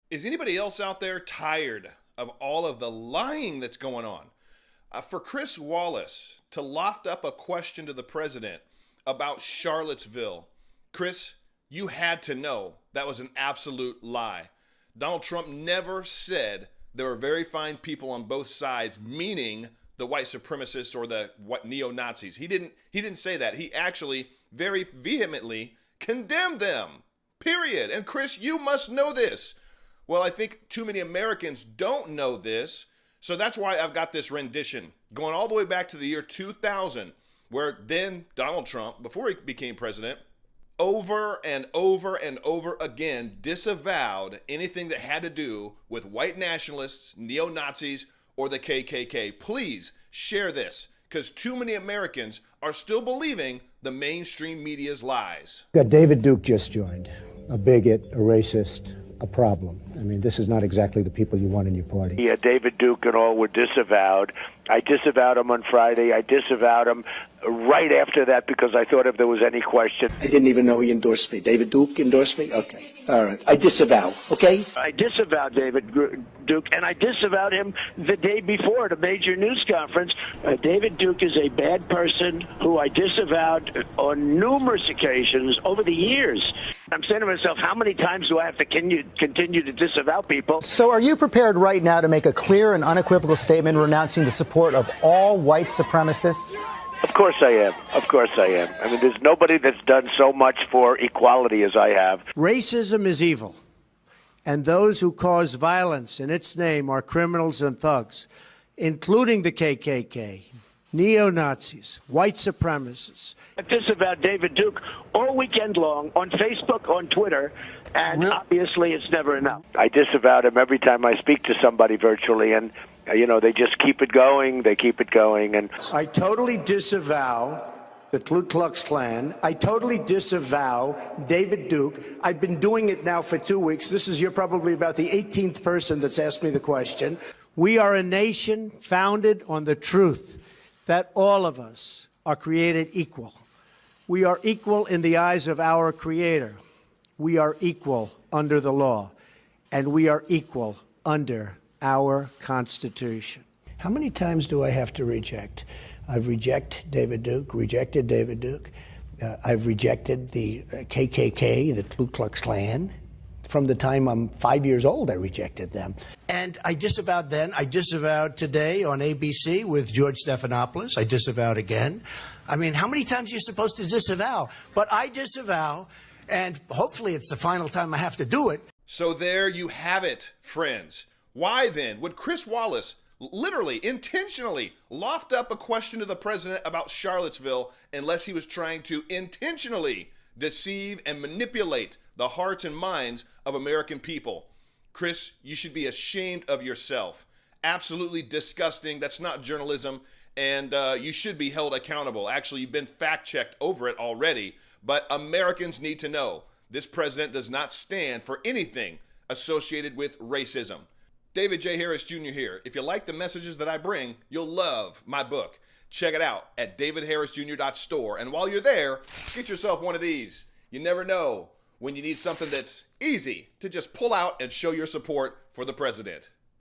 Is anybody else out there tired of all of the lying that's going on? For Chris Wallace to loft up a question to the president about Charlottesville, Chris, you had to know that was an absolute lie. Donald Trump never said there were very fine people on both sides, meaning the white supremacists or the neo-Nazis. He didn't say that. He actually very vehemently condemned them, period. And Chris, you must know this. Well, I think too many Americans don't know this, so that's why I've got this rendition going all the way back to the year 2000, where then Donald Trump, before he became president, over and over and over again disavowed anything that had to do with white nationalists, neo-Nazis, or the KKK. Please share this, because too many Americans are still believing the mainstream media's lies. David Duke just joined, a bigot, a racist, a problem. I mean, this is not exactly the people you want in your party. Yeah, David Duke and all were disavowed. I disavowed him on Friday. I disavowed him right after that because I thought if there was any question. I didn't even know he endorsed me. David Duke endorsed me? Okay. All right. I disavow, okay? I disavowed David Duke, and I disavowed him the day before at a major news conference. David Duke is a bad person who I disavowed on numerous occasions over the years. I'm saying to myself, how many times do I have to continue to disavow people? So are you prepared right now to make a clear and unequivocal statement renouncing the support of all white supremacists? Of course I am. Of course I am. I mean, there's nobody that's done so much for equality as I have. Racism is evil, and those who cause violence in its name are criminals and thugs, including the KKK, neo-Nazis, white supremacists. I disavowed David Duke all weekend long on Facebook, on Twitter, and obviously it's never enough. I disavowed him every time I speak to somebody virtually, and they just keep it going. They keep it going. And I totally disavow the Ku Klux Klan. I totally disavow David Duke. I've been doing it now for 2 weeks. You're probably about the 18th person that's asked me the question. We are a nation founded on the truth that all of us are created equal. We are equal in the eyes of our Creator. We are equal under the law, and we are equal under our Constitution. How many times do I have to reject? I've rejected David Duke. I've rejected the KKK, the Ku Klux Klan. From the time I'm 5 years old, I rejected them. And I disavowed then. I disavowed today on ABC with George Stephanopoulos. I disavowed again. I mean, how many times are you supposed to disavow? But I disavow, and hopefully it's the final time I have to do it. So there you have it, friends. Why then would Chris Wallace literally, intentionally loft up a question to the president about Charlottesville unless he was trying to intentionally deceive and manipulate the hearts and minds of American people? Chris, you should be ashamed of yourself. Absolutely disgusting. That's not journalism, and you should be held accountable. Actually, you've been fact-checked over it already, but Americans need to know this president does not stand for anything associated with racism. David J. Harris Jr. here. If you like the messages that I bring, you'll love my book. Check it out at davidharrisjr.store. And while you're there, get yourself one of these. You never know when you need something that's easy to just pull out and show your support for the president.